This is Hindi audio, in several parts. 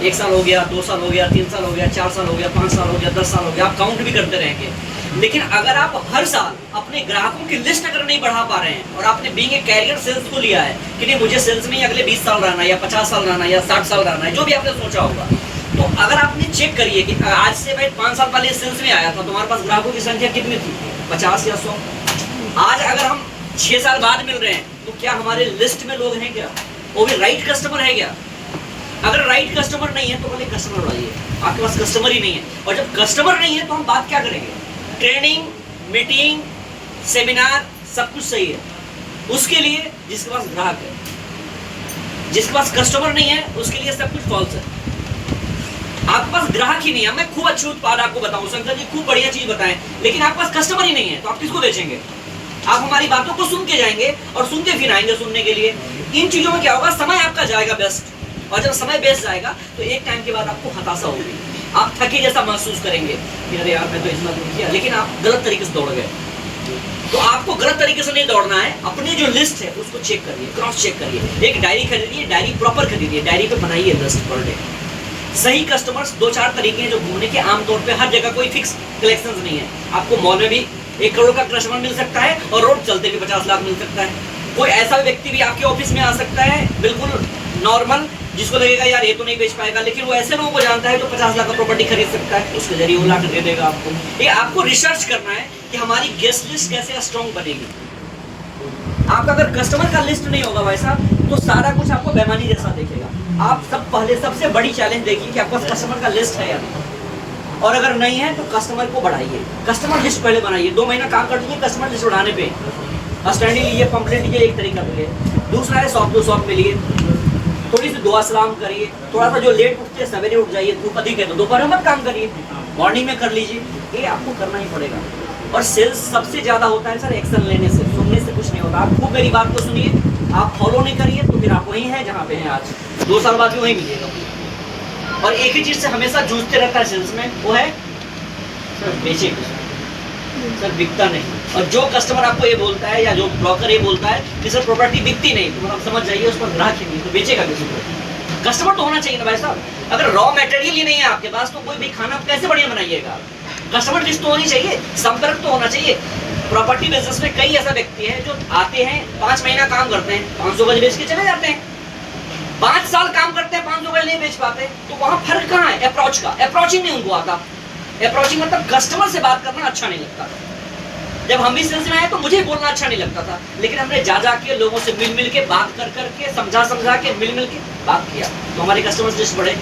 1 साल हो गया, 2 साल हो गया, 3 साल हो गया, 4 साल हो गया, 5 साल हो गया, 10 साल हो गया, आप काउंट भी करते रहेंगे। लेकिन अगर आप हर साल अपने ग्राहकों की लिस्ट अगर नहीं बढ़ा पा रहे हैं और आपने बीइंग ए कैरियर सेल्स को लिया है कि नहीं मुझे सेल्स में अगले 20 साल रहना है या 50 साल रहना है या 60 साल रहना है, जो भी आपने सोचा होगा, तो अगर आपने चेक करिए कि आज से भाई 5 साल पहले सेल्स में आया था, तुम्हारे पास ग्राहकों की संख्या कितनी थी? 50 या 100। आज अगर हम 6 साल बाद मिल रहे हैं तो क्या हमारे लिस्ट में लोग हैं क्या? वो भी राइट कस्टमर है क्या? अगर राइट कस्टमर नहीं है तो पहले कस्टमर बढ़ाइए। आपके पास कस्टमर ही नहीं है, और जब कस्टमर नहीं है तो हम बात क्या करेंगे? ट्रेनिंग, मीटिंग, सेमिनार सब कुछ सही है उसके लिए जिसके पास ग्राहक है। जिसके पास कस्टमर नहीं है उसके लिए सब कुछ फॉल्स है। आपके पास ग्राहक ही नहीं है, मैं खूब अच्छे उत्पाद आपको बताऊं, शंकर जी खूब बढ़िया चीज बताएं, लेकिन आपके पास कस्टमर ही नहीं है तो आप किसको बेचेंगे? आप हमारी बातों को सुन के जाएंगे और सुन के फिर आएंगे सुनने के लिए। इन चीजों में क्या होगा? समय आपका जाएगा बेस्ट, और जब समय बेस्ट जाएगा तो एक टाइम के बाद आपको हताशा होगी, आप थके जैसा महसूस करेंगे कि अरे यार मैं तो इतना दूर किया, लेकिन आप गलत तरीके से दौड़ गए। तो आपको गलत तरीके से नहीं दौड़ना है, अपनी जो लिस्ट है उसको चेक करिए, क्रॉस चेक करिए। एक डायरी खरीदिए, डायरी प्रॉपर खरीदिए, डायरी पे बनाइए लिस्ट पर डे। सही कस्टमर्स 2-4 तरीके हैं जो घूमने के, आमतौर पे हर जगह कोई फिक्स कलेक्शंस नहीं है। आपको मॉल में भी 1 करोड़ का कस्टमर मिल सकता है और रोड चलते भी 50 लाख मिल सकता है। कोई ऐसा व्यक्ति भी आपके ऑफिस में आ सकता है बिल्कुल नॉर्मल, जिसको लगेगा यार ये तो नहीं बेच पाएगा, लेकिन वो ऐसे लोगों को जानता है जो 50 लाख का प्रॉपर्टी खरीद सकता है, उसके जरिए वो ला कर दे देगा आपको। ये आपको रिसर्च करना है कि हमारी गेस्ट लिस्ट कैसे स्ट्रॉन्ग बनेगी। आपका अगर कस्टमर का लिस्ट नहीं होगा भाई साहब तो सारा कुछ आपको बेईमानी जैसा देखेगा। आप सबसे बड़ी चैलेंज देखिए कि आपके पास कस्टमर का लिस्ट है या नहीं, और अगर नहीं है तो कस्टमर को बढ़ाइए। कस्टमर लिस्ट पहले बनाइए, 2 महीना काम कर लीजिए कस्टमर लिस्ट बढ़ाने पे। स्टैंडिंग लीजिए, पंपलेट लीजिए, एक तरीका मिलिए। दूसरा है शॉप टू शॉप मिलिए, थोड़ी सी दुआ सलाम करिए। थोड़ा सा जो लेट उठते हैं सवेरे उठ जाइए, धूप अधिक है तो दोपहर में मत काम करिए, मॉर्निंग में कर लीजिए। ये आपको करना ही पड़ेगा। और सेल्स सबसे ज्यादा होता है सर एक्शन लेने से, सुनने से कुछ नहीं होता। आप खूब मेरी बात को सुनिए, आप फॉलो नहीं करिए तो फिर आप वहीं हैं जहाँ पे हैं आज, 2 साल बाद भी वहीं मिलिएगा। और एक ही चीज से हमेशा जूझते रहता है सेल्स में, वो है सर बेचे कुछ सर बिकता नहीं। और जो कस्टमर आपको ये बोलता है या जो ब्रोकर ये बोलता है कि सर प्रॉपर्टी बिकती नहीं, तो आप समझ जाइए उस पर ग्राहक ही नहीं, तो बेचेगा किसी को? कस्टमर तो होना चाहिए ना भाई साहब। अगर रॉ मटेरियल ही नहीं है आपके पास तो कोई भी खाना कैसे बढ़िया बनाइएगा? कस्टमर लिस्ट तो होनी चाहिए, संपर्क तो होना चाहिए। प्रॉपर्टी बिजनेस में कई ऐसा व्यक्ति है जो आते हैं, 5 महीना काम करते हैं, 500 गज बेच के चले जाते हैं। 5 साल काम करते हैं, 500 गज नहीं बेच पाते, तो वहां फर्क कहाँ है? अप्रोच का। अप्रोचिंग नहीं उनको आता। अप्रोचिंग मतलब कस्टमर से बात करना अच्छा नहीं लगता। जब हम भी सेल्स में आए तो मुझे बोलना अच्छा नहीं लगता था, लेकिन हमने जा के लोगों से मिल के बात कर के समझा के मिल के बात किया तो हमारे कस्टमर लिस्ट बढ़े।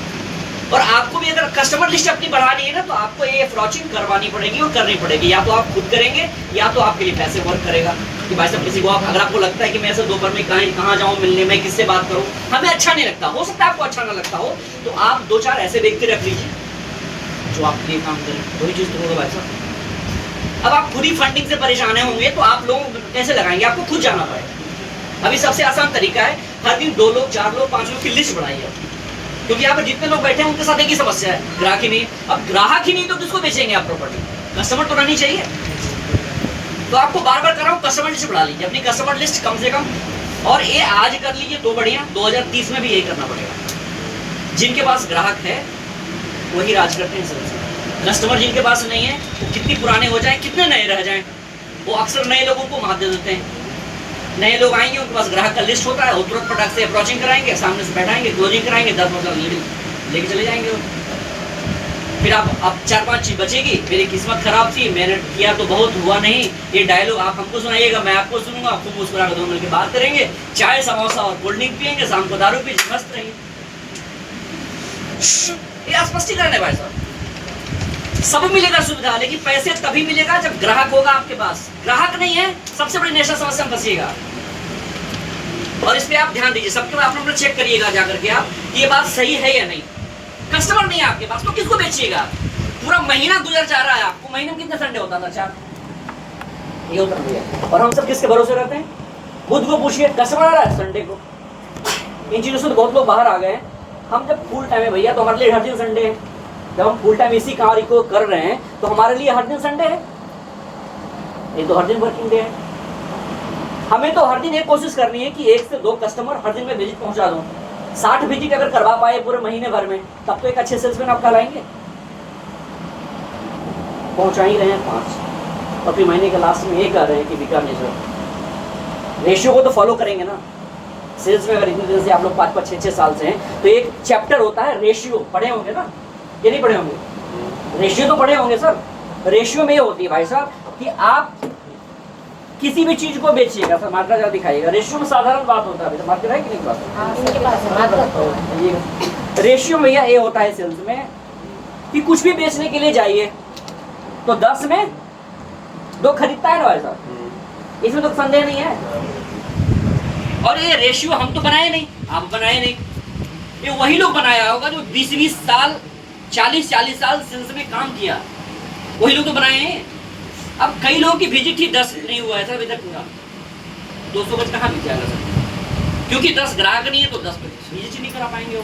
और आपको भी अगर कस्टमर लिस्ट अपनी बढ़ानी है ना तो आपको ये अप्रोचिंग करवानी पड़ेगी और करनी पड़ेगी। या तो आप खुद करेंगे या तो आपके लिए पैसे वर्क करेगा कि भाई साहब किसी को अगर आपको लगता है कि मैं ऐसे दोपहर में कहाँ जाऊँ मिलने में, किससे बात करूँ, हमें अच्छा नहीं लगता, हो सकता है आपको अच्छा ना लगता हो, तो आप 2-4 ऐसे व्यक्ति रख लीजिए जो आपके लिए काम करें। वही चीज़ तो होगा भाई साहब। अब आप खुद ही फंडिंग से परेशान होंगे तो आप लोग कैसे लगाएंगे? आपको खुद जाना पड़ेगा। अभी सबसे आसान तरीका है हर दिन 2 लोग, 4 लोग, 5 लोग की लिस्ट बनाइए, क्योंकि यहाँ पर जितने लोग बैठे हैं उनके साथ एक ही समस्या है, ग्राहक ही नहीं। अब ग्राहक ही नहीं तो किसको बेचेंगे आप प्रॉपर्टी? कस्टमर तो रहनी चाहिए। तो आपको बार-बार कर रहा हूँ, कस्टमर लिस्ट बढ़ा लीजिए, अपनी कस्टमर लिस्ट कम से कम। और ये आज कर लीजिए तो बढ़िया, 2030 में भी यही करना पड़ेगा। जिनके पास ग्राहक है वही राज करते हैं सेल्स में। कस्टमर जिनके पास नहीं है वो कितनी पुराने हो जाएं, कितने नए रह जाएं, वो अक्सर नए लोगों को मात दे देते हैं। नए लोग आएंगे, उनके पास ग्राहक का लिस्ट होता है, वो तुरंत फटाक से अप्रोचिंग कराएंगे, सामने से बैठाएंगे, क्लोजिंग कराएंगे, 10 लीड लेके चले जाएंगे। फिर आप 4-5 चीज बचेगी, मेरी किस्मत खराब थी, मैंने किया तो बहुत हुआ नहीं, ये डायलॉग आप हमको सुनाइएगा, मैं आपको सुनूंगा, आपको मुस्कुरा कर 2 मिलकर बात करेंगे, चाय समोसा और कोल्ड ड्रिंक पियेंगे, शाम को दारू पी मस्त रहेंगे। ये स्पष्टीकरण है भाई साहब। सब मिलेगा सुविधा, लेकिन पैसे तभी मिलेगा जब ग्राहक होगा आपके पास। ग्राहक नहीं है, सबसे बड़ी नेशनल समस्या में फंसिएगा। और इस पे आप ध्यान दीजिए, सबके बाद अपना चेक करिएगा जाकर के आप, ये बात सही है या नहीं। कस्टमर नहीं है आपके पास तो किसको बेचिएगा? पूरा महीना गुजर जा रहा है, आपको महीने में कितने संडे होता था? 4 ये होता है। और हम सब किसके भरोसे रहते हैं? बुध को पूछिए कस्टमर आ रहा है, संडे को। इन चीजों से तो बहुत लोग बाहर आ गए। हम जब फुल टाइम है भैया तो हमारे लिए हर दिन संडे है। जब हम फुल टाइम इसी कार्य को कर रहे हैं तो हमारे लिए हर दिन संडे है, ये तो हर दिन वर्किंग डे है। हमें तो हर दिन एक कोशिश करनी है कि 1 से 2 कस्टमर हर दिन में विजिट पहुंचा दूं। 60 विजिट अगर करवा पाए पूरे महीने भर में, तब तो एक अच्छे सेल्समैन आप कहलाएंगे। पहुंचा ही रहे हैं 5 और फिर महीने के लास्ट में ये कह रहे हैं कि बिका नहीं सर। रेशियो को तो फॉलो करेंगे ना। सेल्स में अगर इतने दिन से आप लोग 5-5, 6-6 साल से हैं, तो एक चैप्टर होता है रेशियो, पढ़े होंगे ना, ये नहीं पढ़े होंगे? रेशियो तो पढ़े होंगे सर। रेशियो में ये होती है भाई साहब कि आप किसी भी चीज को बेचिएगा सर, मार्केट जब दिखाइएगा। रेशियो में साधारण बात होता है, मार्केट है कि नहीं बात? रेशियो भैया ये होता है सेल्स में कि कुछ भी बेचने के लिए जाइए तो 10 में 2 खरीदता है ना भाई साहब, इसमें तो संदेह नहीं है। और ये रेशियो हम तो बनाए नहीं, आप बनाए नहीं, ये वही लोग बनाया होगा जो 20-20 साल 40-40 साल सेल्स में काम किया, वही लोग तो बनाए हैं। अब कई लोगों की विजिट ही 10 नहीं हुआ है सर अभी तक पूरा। 200 गज कहाँ बिक जाएगा सर? क्योंकि 10 ग्राहक नहीं है तो 10 विजिट ही नहीं करा पाएंगे वो।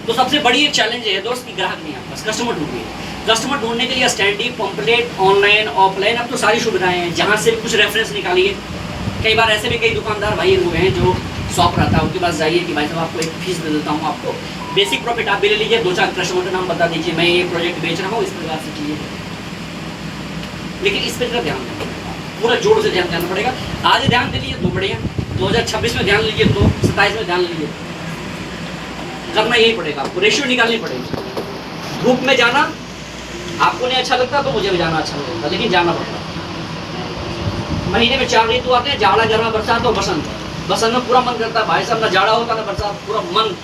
तो सबसे बड़ी एक चैलेंज है दोस्त कि ग्राहक नहीं है, बस कस्टमर ढूंढिए। कस्टमर ढूंढने के लिए स्टैंडी, पम्पलेट, ऑनलाइन ऑफलाइन, अब तो सारी सुविधाएं हैं, जहाँ से कुछ रेफरेंस निकालिए। कई बार ऐसे भी कई दुकानदार भाई हुए हैं जो शॉप रहता है, उनके पास जाइए कि भाई साहब आपको एक फीस दे देता हूँ, आपको बेसिक प्रॉफिट आप भी ले लीजिए, 2-4 कस्टमर का नाम बता दीजिए, मैं ये प्रोजेक्ट बेच रहा हूँ, इस प्रकार से कीजिए। लेकिन इस पर ध्यान देना पड़ेगा, पूरा जोर से ध्यान देना पड़ेगा। आज ध्यान दे लीजिए तो बढ़िया, 2026 में ध्यान लीजिए तो 27 में ध्यान लीजिए, करना यही पड़ेगा आपको, रेशियो निकालनी पड़ेगी। धूप में जाना आपको नहीं अच्छा लगता तो मुझे भी जाना अच्छा लगता, लेकिन जाना पड़ता। महीने में 4 ऋतु आते हैं, जाड़ा, गर्मा, बरसात और बसंत। बसंत में पूरा मन करता है भाई साहब ना जाड़ा होता ना बरसात, पूरा मन